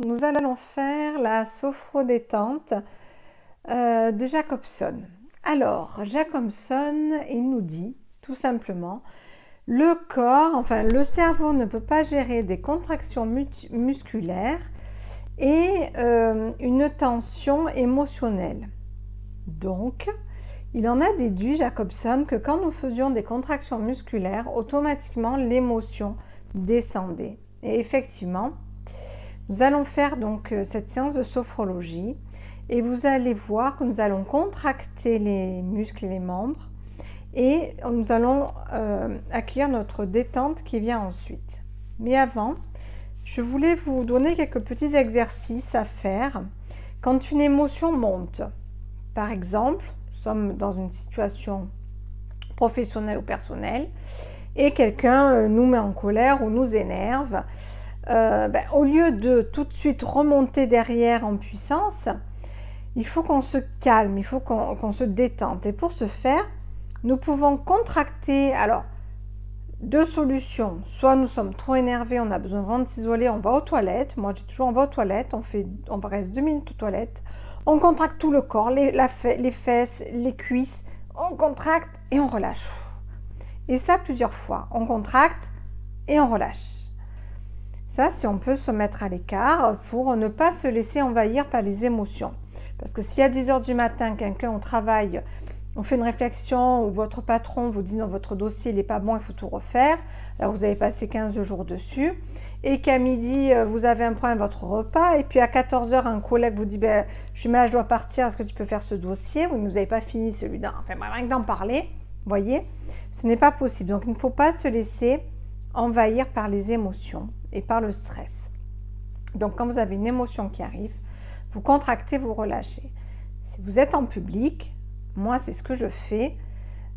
nous allons faire la sophrodétente de Jacobson. Alors, Jacobson, il nous dit tout simplement, le corps, enfin le cerveau ne peut pas gérer des contractions musculaires et une tension émotionnelle. Donc, il en a déduit, Jacobson, que quand nous faisions des contractions musculaires, automatiquement l'émotion descendait. Et effectivement, nous allons faire donc cette séance de sophrologie et vous allez voir que nous allons contracter les muscles et les membres et nous allons accueillir notre détente qui vient ensuite. Mais avant, je voulais vous donner quelques petits exercices à faire quand une émotion monte. Par exemple, nous sommes dans une situation professionnelle ou personnelle et quelqu'un nous met en colère ou nous énerve. Au lieu de tout de suite remonter derrière en puissance, il faut qu'on se calme, il faut qu'on se détende. Et pour ce faire, nous pouvons contracter, alors, deux solutions. Soit nous sommes trop énervés, on a besoin vraiment de s'isoler, on va aux toilettes. Moi, je dis toujours, on va aux toilettes, on reste 2 minutes aux toilettes. On contracte tout le corps, les fesses, les cuisses. On contracte et on relâche. Et ça, plusieurs fois. On contracte et on relâche. Ça, si on peut se mettre à l'écart pour ne pas se laisser envahir par les émotions. Parce que si à 10h du matin, quelqu'un au travail, on fait une réflexion ou votre patron vous dit non, votre dossier n'est pas bon, il faut tout refaire. Alors vous avez passé 15 jours dessus. Et qu'à midi, vous avez un problème avec votre repas. Et puis à 14h, un collègue vous dit je suis malade, je dois partir, est-ce que tu peux faire ce dossier? Vous n'avez pas fini celui-là. Enfin, rien que d'en parler, vous voyez, ce n'est pas possible. Donc il ne faut pas se laisser envahir par les émotions et par le stress. Donc quand vous avez une émotion qui arrive, vous contractez, vous relâchez. Si vous êtes en public, moi c'est ce que je fais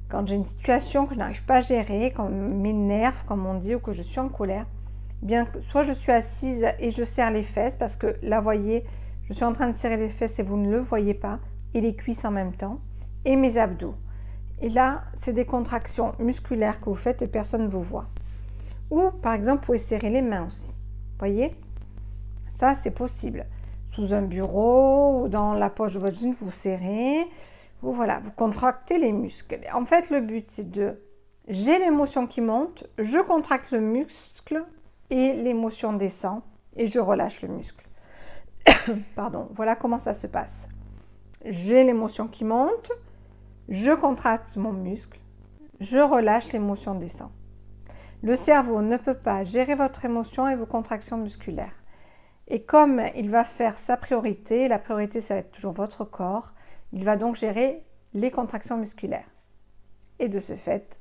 quand j'ai une situation que je n'arrive pas à gérer, quand m'énerve, comme on dit, ou que je suis en colère, bien soit je suis assise et je serre les fesses parce que là, voyez, je suis en train de serrer les fesses et vous ne le voyez pas, et les cuisses en même temps, et mes abdos. Et là, c'est des contractions musculaires que vous faites et personne ne vous voit. Ou, par exemple, vous pouvez serrer les mains aussi. Voyez? Ça, c'est possible. Sous un bureau ou dans la poche de votre jean, vous serrez. Vous contractez les muscles. En fait, le but, c'est j'ai l'émotion qui monte, je contracte le muscle et l'émotion descend et je relâche le muscle. Pardon, voilà comment ça se passe. J'ai l'émotion qui monte, je contracte mon muscle, je relâche, l'émotion descend. Le cerveau ne peut pas gérer votre émotion et vos contractions musculaires. Et comme il va faire sa priorité, la priorité ça va être toujours votre corps, il va donc gérer les contractions musculaires. Et de ce fait,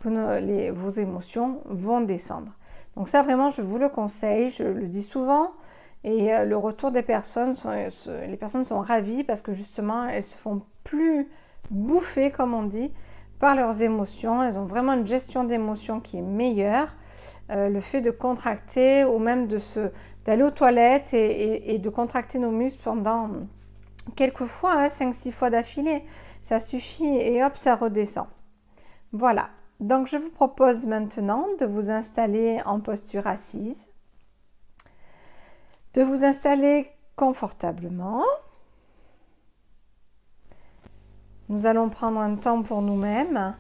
vos émotions vont descendre. Donc ça vraiment, je vous le conseille, je le dis souvent. Et le retour des personnes, les personnes sont ravies parce que justement, elles se font plus bouffer, comme on dit, par leurs émotions. Elles ont vraiment une gestion d'émotions qui est meilleure. Le fait de contracter ou même d'aller aux toilettes et de contracter nos muscles pendant quelques fois, 5-6 fois d'affilée, ça suffit et hop, ça redescend. Voilà, donc je vous propose maintenant de vous installer en posture assise, de vous installer confortablement. Nous allons prendre un temps pour nous-mêmes.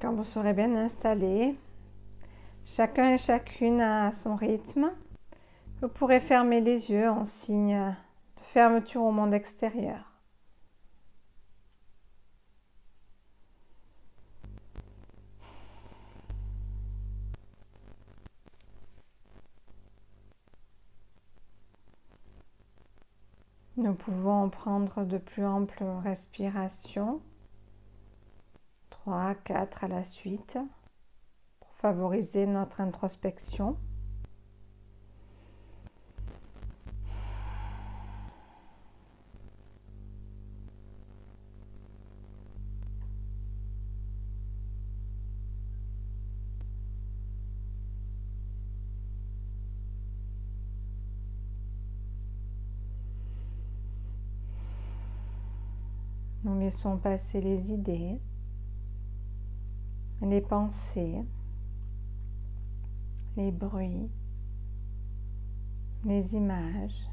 Quand vous serez bien installé, chacun et chacune à son rythme, vous pourrez fermer les yeux en signe de fermeture au monde extérieur. Nous pouvons prendre de plus amples respirations, 3, 4 à la suite, pour favoriser notre introspection. Nous laissons passer les idées, les pensées, les bruits, les images,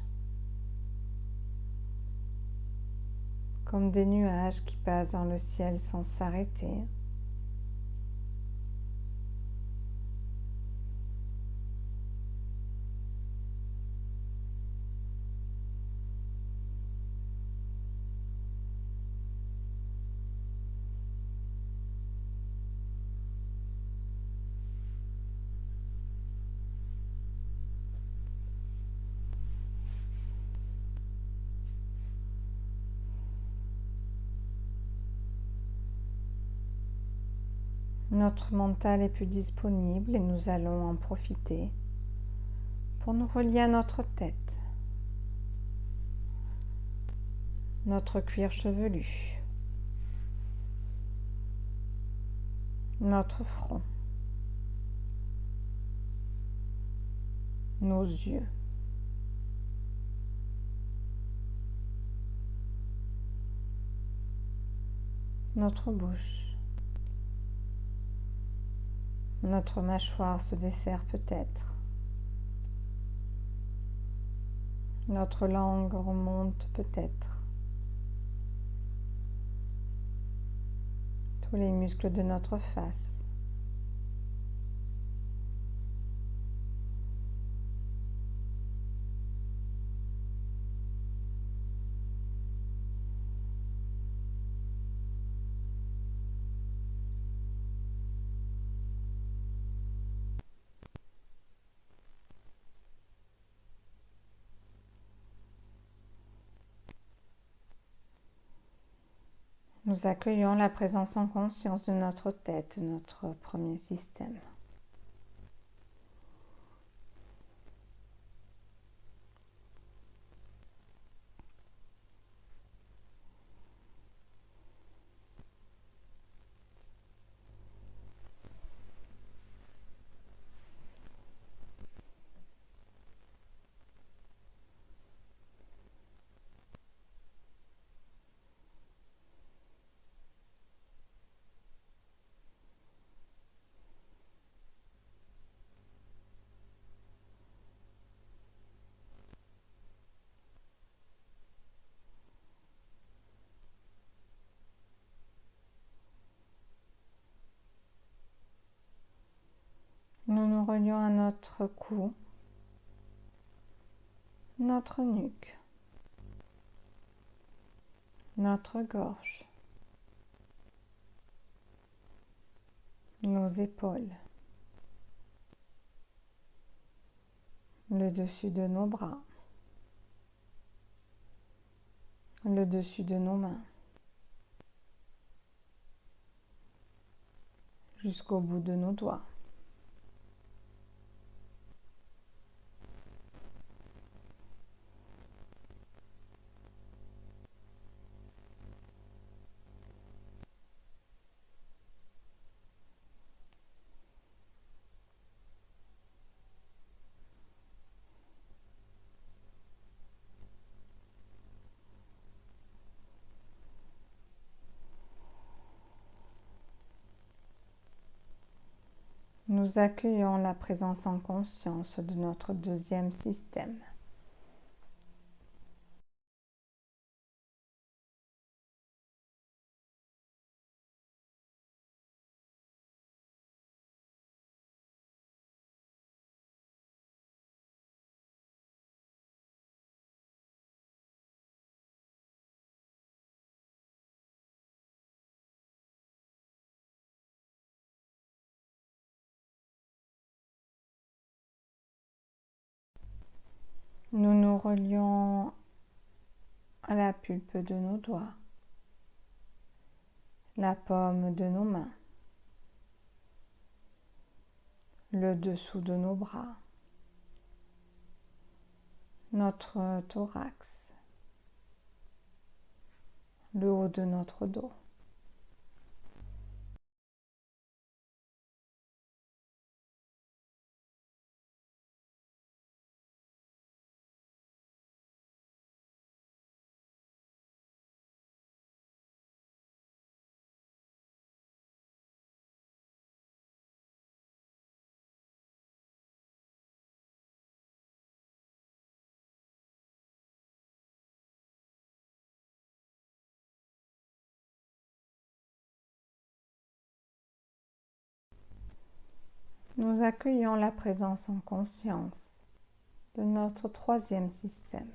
comme des nuages qui passent dans le ciel sans s'arrêter. Notre mental est plus disponible et nous allons en profiter pour nous relier à notre tête, notre cuir chevelu, notre front, nos yeux, notre bouche. Notre mâchoire se desserre peut-être. Notre langue remonte peut-être. Tous les muscles de notre face. Nous accueillons la présence en conscience de notre tête, notre premier système. Nous nous relions à notre cou, notre nuque, notre gorge, nos épaules, le dessus de nos bras, le dessus de nos mains, jusqu'au bout de nos doigts. Nous accueillons la présence en conscience de notre deuxième système. Nous nous relions à la pulpe de nos doigts, la paume de nos mains, le dessous de nos bras, notre thorax, le haut de notre dos. Nous accueillons la présence en conscience de notre troisième système.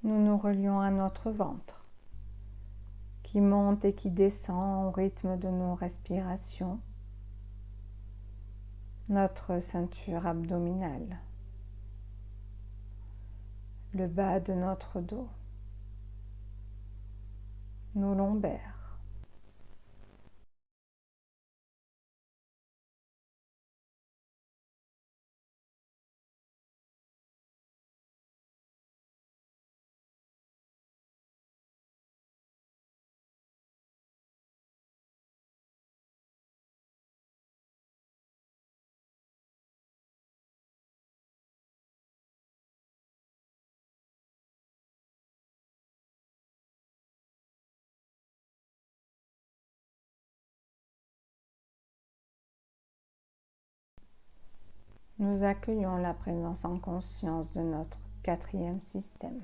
Nous nous relions à notre ventre, qui monte et qui descend au rythme de nos respirations, notre ceinture abdominale, le bas de notre dos, nos lombaires. Nous accueillons la présence en conscience de notre quatrième système.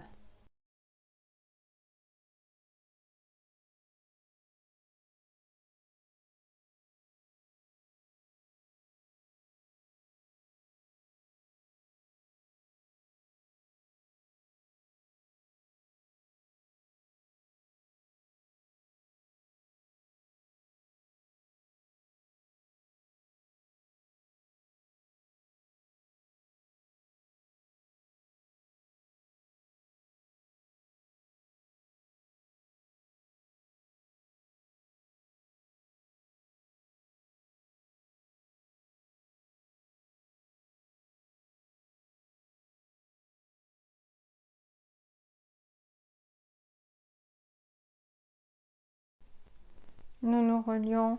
Nous nous relions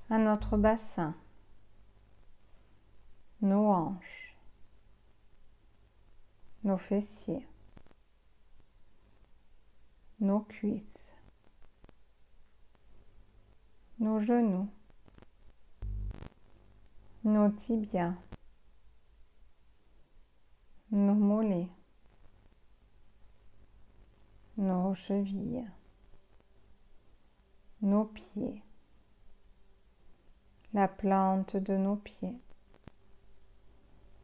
à notre bassin, nos hanches, nos fessiers, nos cuisses, nos genoux, nos tibias, nos mollets, nos chevilles, nos pieds, la plante de nos pieds,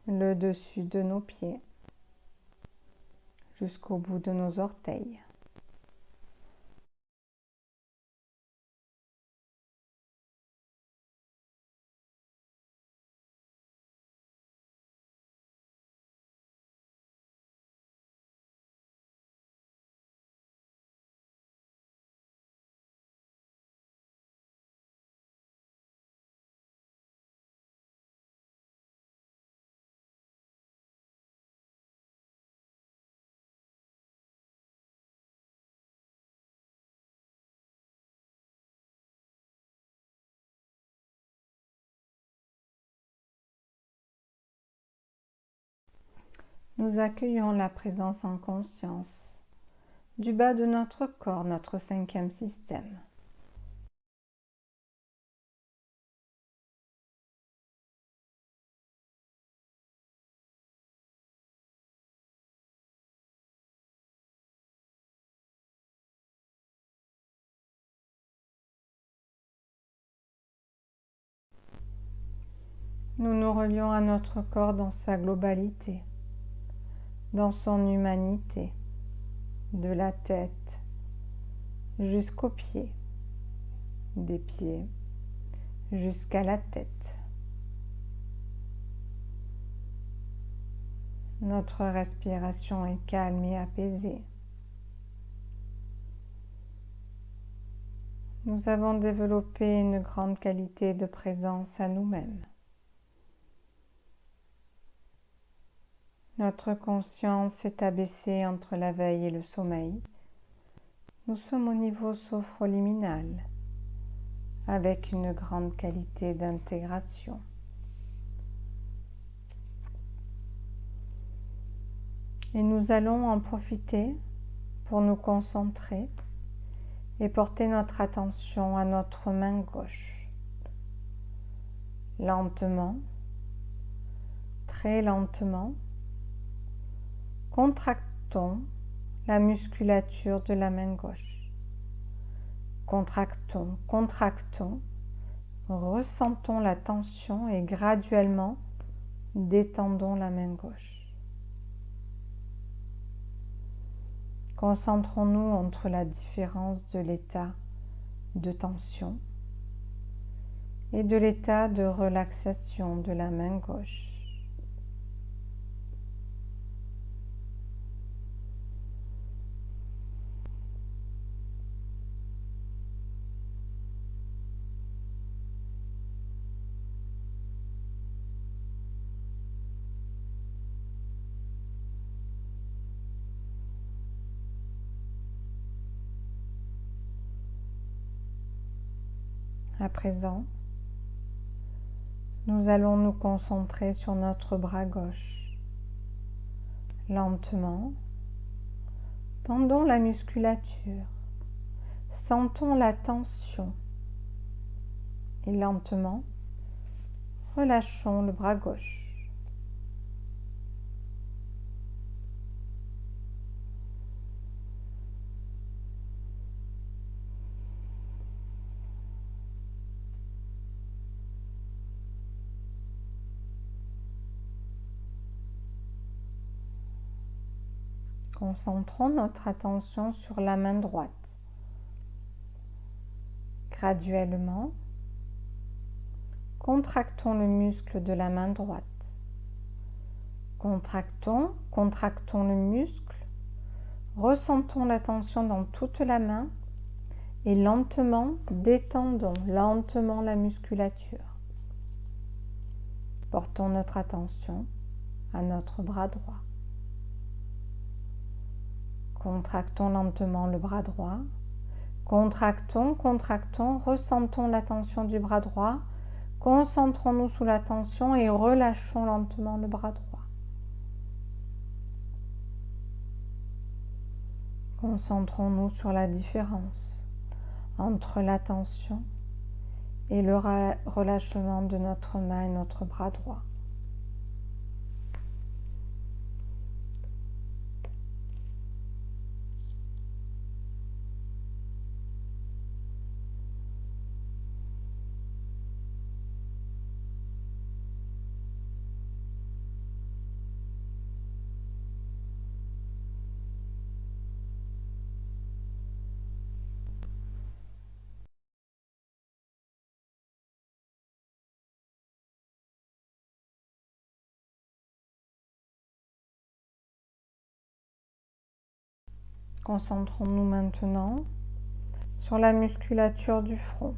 le dessus de nos pieds, jusqu'au bout de nos orteils. Nous accueillons la présence en conscience du bas de notre corps, notre cinquième système. Nous nous relions à notre corps dans sa globalité, dans son humanité, de la tête jusqu'aux pieds, des pieds jusqu'à la tête. Notre respiration est calme et apaisée. Nous avons développé une grande qualité de présence à nous-mêmes. Notre conscience s'est abaissée entre la veille et le sommeil. Nous sommes au niveau sophroliminal, avec une grande qualité d'intégration. Et nous allons en profiter pour nous concentrer et porter notre attention à notre main gauche. Lentement, très lentement, contractons la musculature de la main gauche. Contractons, contractons, ressentons la tension et graduellement détendons la main gauche. Concentrons-nous entre la différence de l'état de tension et de l'état de relaxation de la main gauche. À présent, nous allons nous concentrer sur notre bras gauche. Lentement, tendons la musculature, sentons la tension et lentement, relâchons le bras gauche. Concentrons notre attention sur la main droite. Graduellement, contractons le muscle de la main droite. Contractons, contractons le muscle, ressentons la tension dans toute la main et lentement détendons lentement la musculature. Portons notre attention à notre bras droit. Contractons lentement le bras droit. Contractons, contractons, ressentons la tension du bras droit. Concentrons-nous sous la tension et relâchons lentement le bras droit. Concentrons-nous sur la différence entre la tension et le relâchement de notre main et notre bras droit. Concentrons-nous maintenant sur la musculature du front.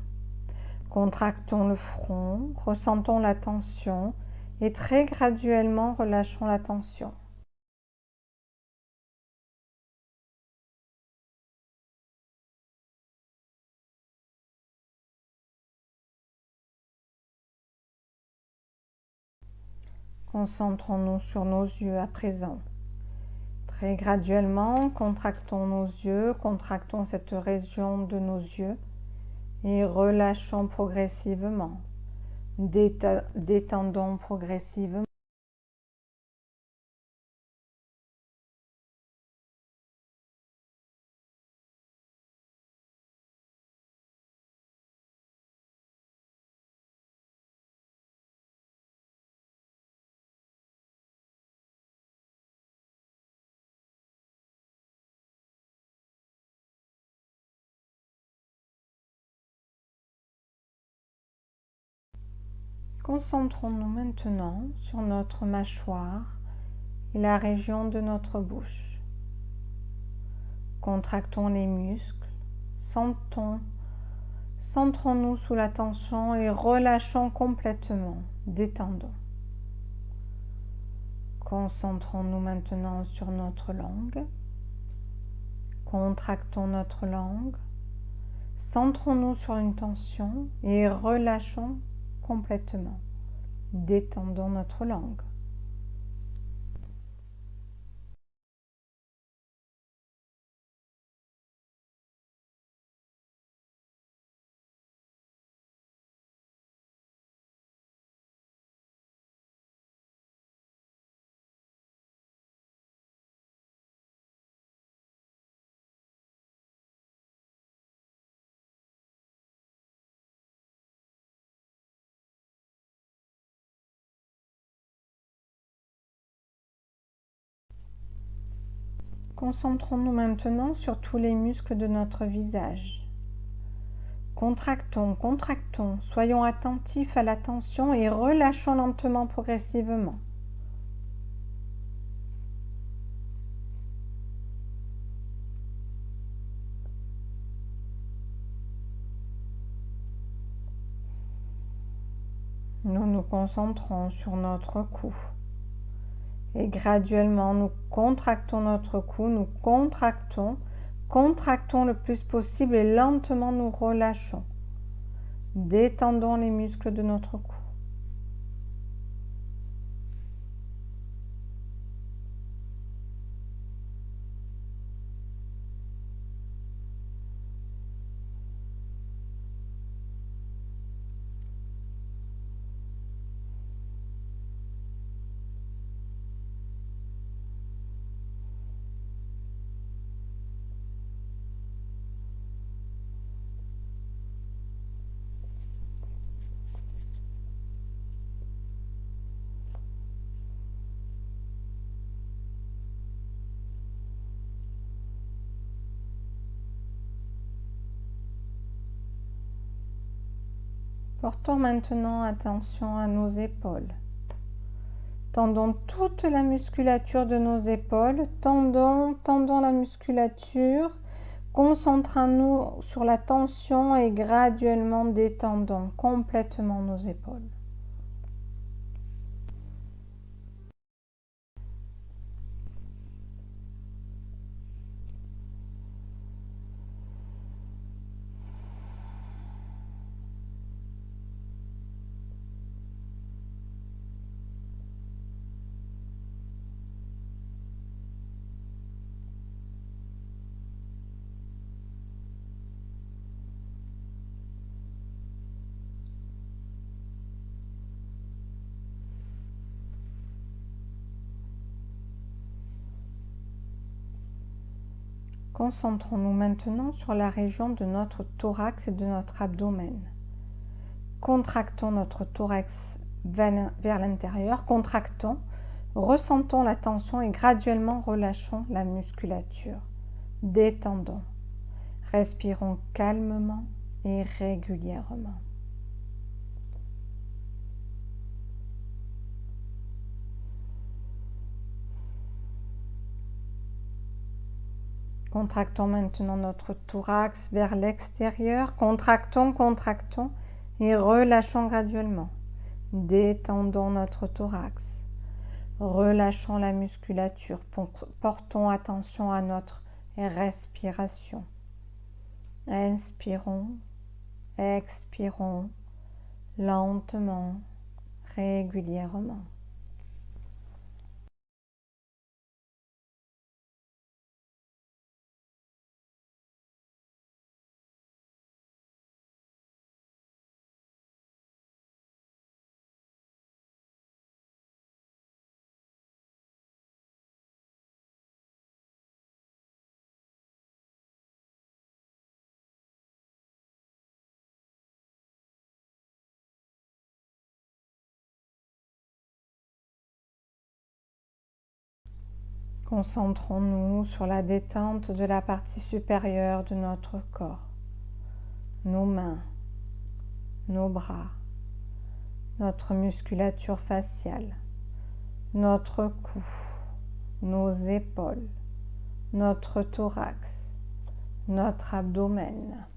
Contractons le front, ressentons la tension et très graduellement relâchons la tension. Concentrons-nous sur nos yeux à présent. Très graduellement, contractons nos yeux, contractons cette région de nos yeux et relâchons progressivement. Détendons progressivement. Concentrons-nous maintenant sur notre mâchoire et la région de notre bouche. Contractons les muscles, centrons-nous sous la tension et relâchons complètement, détendons. Concentrons-nous maintenant sur notre langue. Contractons notre langue. Centrons-nous sur une tension et relâchons complètement. Détendons notre langue. Concentrons-nous maintenant sur tous les muscles de notre visage. Contractons, contractons, soyons attentifs à la tension et relâchons lentement, progressivement. Nous nous concentrons sur notre cou. Et graduellement, nous contractons notre cou, nous contractons le plus possible et lentement nous relâchons. Détendons les muscles de notre cou. Portons maintenant attention à nos épaules. Tendons toute la musculature de nos épaules, tendons la musculature, concentrons-nous sur la tension et graduellement détendons complètement nos épaules. Concentrons-nous maintenant sur la région de notre thorax et de notre abdomen. Contractons notre thorax vers l'intérieur, contractons, ressentons la tension et graduellement relâchons la musculature. Détendons. Respirons calmement et régulièrement. Contractons maintenant notre thorax vers l'extérieur. Contractons et relâchons graduellement. Détendons notre thorax. Relâchons la musculature. Portons attention à notre respiration. Inspirons, expirons lentement, régulièrement. Concentrons-nous sur la détente de la partie supérieure de notre corps, nos mains, nos bras, notre musculature faciale, notre cou, nos épaules, notre thorax, notre abdomen.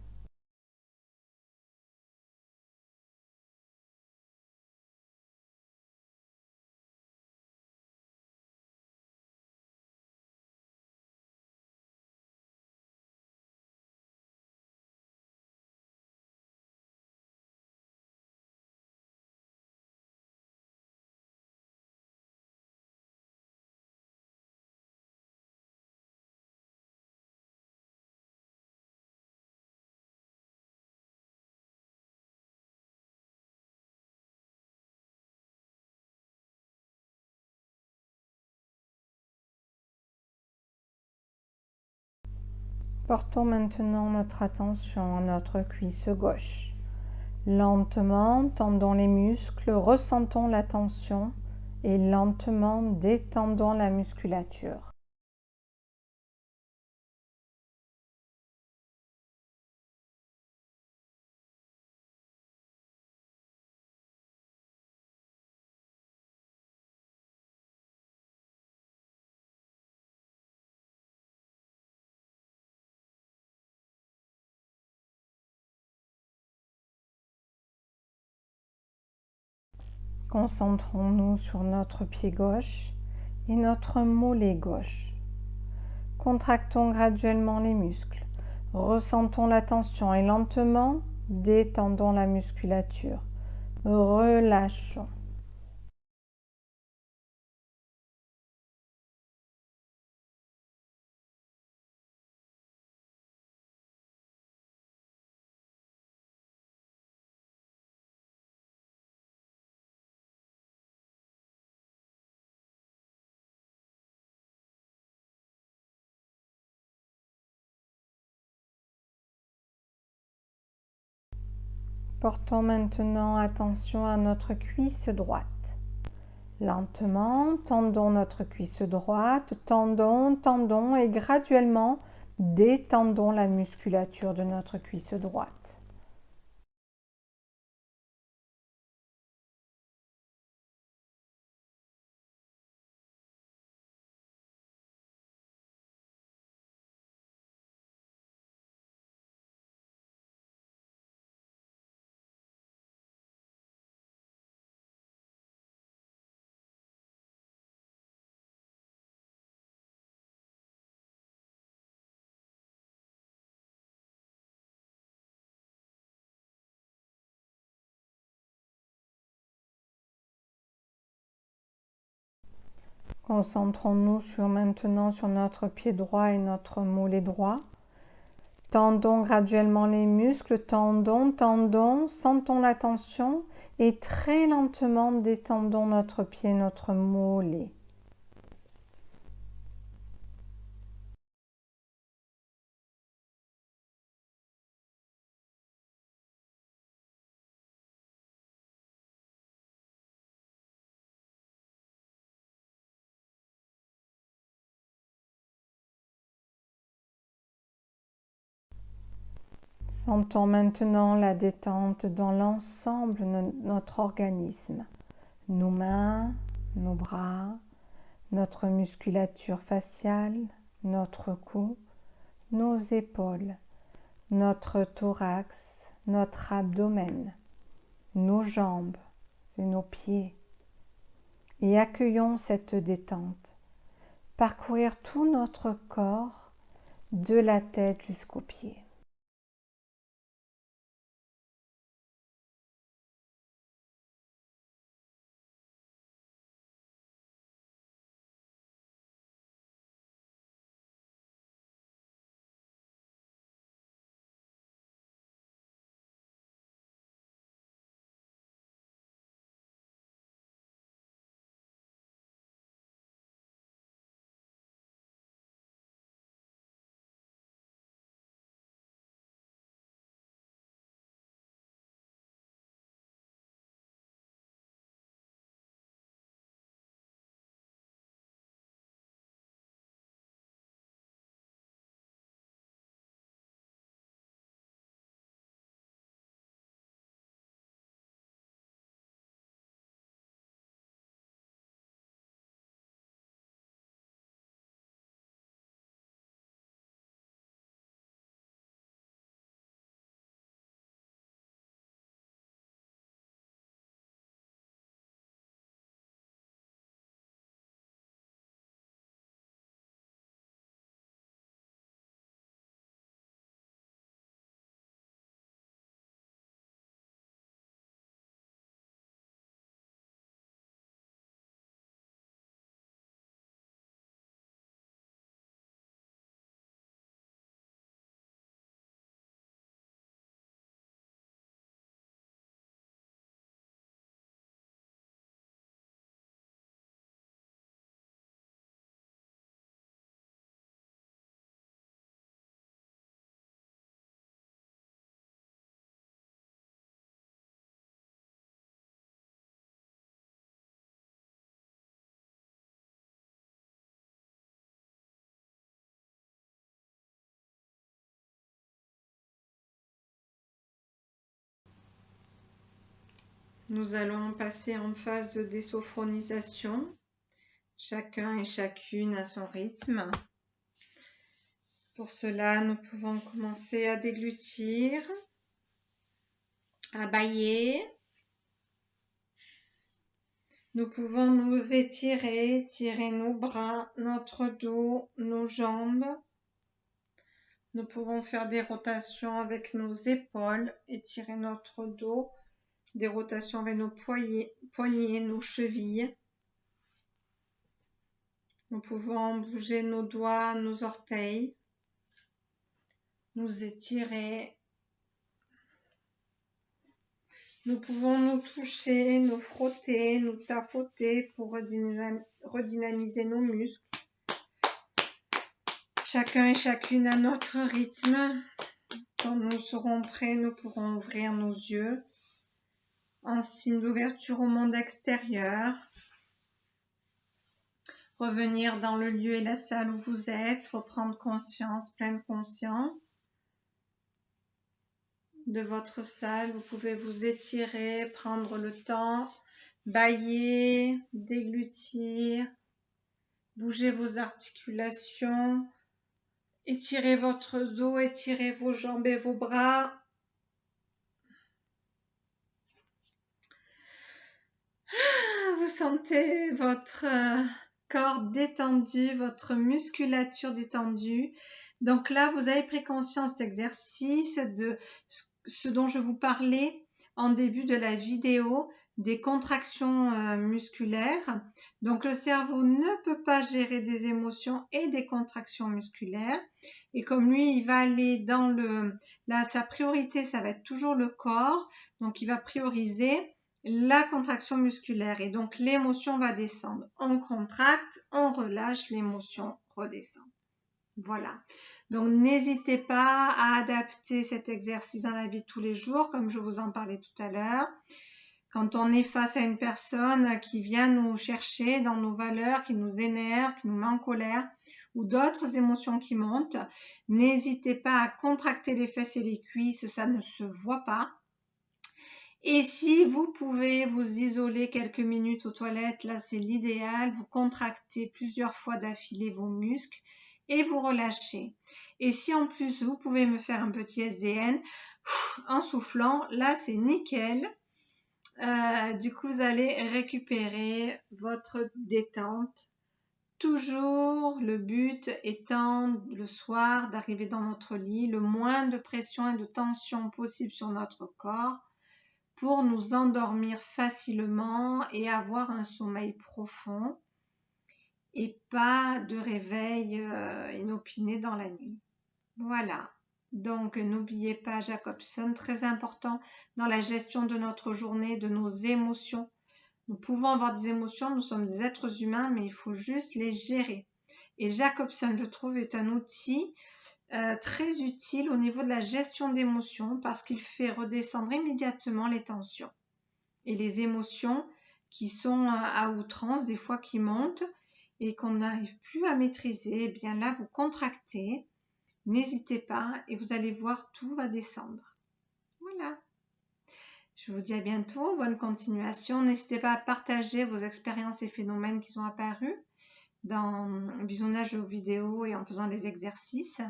Portons maintenant notre attention à notre cuisse gauche. Lentement, tendons les muscles, ressentons la tension et lentement détendons la musculature. Concentrons-nous sur notre pied gauche et notre mollet gauche. Contractons graduellement les muscles, ressentons la tension et lentement détendons la musculature. Relâchons. Portons maintenant attention à notre cuisse droite. Lentement, tendons notre cuisse droite, tendons et graduellement détendons la musculature de notre cuisse droite. Concentrons-nous maintenant sur notre pied droit et notre mollet droit. Tendons graduellement les muscles, tendons, sentons la tension et très lentement détendons notre pied, notre mollet. Sentons maintenant la détente dans l'ensemble de notre organisme, nos mains, nos bras, notre musculature faciale, notre cou, nos épaules, notre thorax, notre abdomen, nos jambes et nos pieds. Et accueillons cette détente, parcourir tout notre corps de la tête jusqu'aux pieds. Nous allons passer en phase de désophronisation. Chacun et chacune à son rythme. Pour cela, nous pouvons commencer à déglutir, à bâiller. Nous pouvons nous étirer, tirer nos bras, notre dos, nos jambes. Nous pouvons faire des rotations avec nos épaules, étirer notre dos, des rotations avec nos poignets, nos chevilles. Nous pouvons bouger nos doigts, nos orteils, nous étirer. Nous pouvons nous toucher, nous frotter, nous tapoter pour redynamiser nos muscles. Chacun et chacune à notre rythme. Quand nous serons prêts, nous pourrons ouvrir nos yeux en signe d'ouverture au monde extérieur. Revenir dans le lieu et la salle où vous êtes, reprendre conscience, pleine conscience de votre salle. Vous pouvez vous étirer, prendre le temps, bâiller, déglutir, bouger vos articulations, étirez votre dos, étirez vos jambes et vos bras. Vous sentez votre corps détendu, votre musculature détendue. Donc là, vous avez pris conscience d'exercice, de ce dont je vous parlais en début de la vidéo, des contractions musculaires. Donc le cerveau ne peut pas gérer des émotions et des contractions musculaires. Et comme lui, il va aller dans sa priorité, ça va être toujours le corps. Donc il va prioriser la contraction musculaire et donc l'émotion va descendre. On contracte, on relâche, l'émotion redescend. Voilà. Donc n'hésitez pas à adapter cet exercice dans la vie de tous les jours, comme je vous en parlais tout à l'heure. Quand on est face à une personne qui vient nous chercher dans nos valeurs, qui nous énerve, qui nous met en colère, ou d'autres émotions qui montent, n'hésitez pas à contracter les fesses et les cuisses, ça ne se voit pas. Et si vous pouvez vous isoler quelques minutes aux toilettes, là c'est l'idéal, vous contractez plusieurs fois d'affilée vos muscles et vous relâchez. Et si en plus vous pouvez me faire un petit SDN en soufflant, là c'est nickel. Du coup vous allez récupérer votre détente. Toujours le but étant le soir d'arriver dans notre lit, le moins de pression et de tension possible sur notre corps, pour nous endormir facilement et avoir un sommeil profond et pas de réveil inopiné dans la nuit. Voilà. Donc n'oubliez pas Jacobson, très important dans la gestion de notre journée, de nos émotions. Nous pouvons avoir des émotions, nous sommes des êtres humains, mais il faut juste les gérer. Et Jacobson, je trouve, est un outil très utile au niveau de la gestion d'émotions parce qu'il fait redescendre immédiatement les tensions et les émotions qui sont à outrance, des fois qui montent et qu'on n'arrive plus à maîtriser. Eh bien là, vous contractez, n'hésitez pas et vous allez voir, tout va descendre. Voilà. Je vous dis à bientôt, bonne continuation. N'hésitez pas à partager vos expériences et phénomènes qui sont apparus dans le visionnage de vos vidéos et en faisant les exercices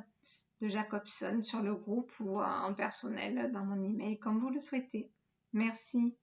de Jacobson sur le groupe ou en personnel dans mon email comme vous le souhaitez. Merci.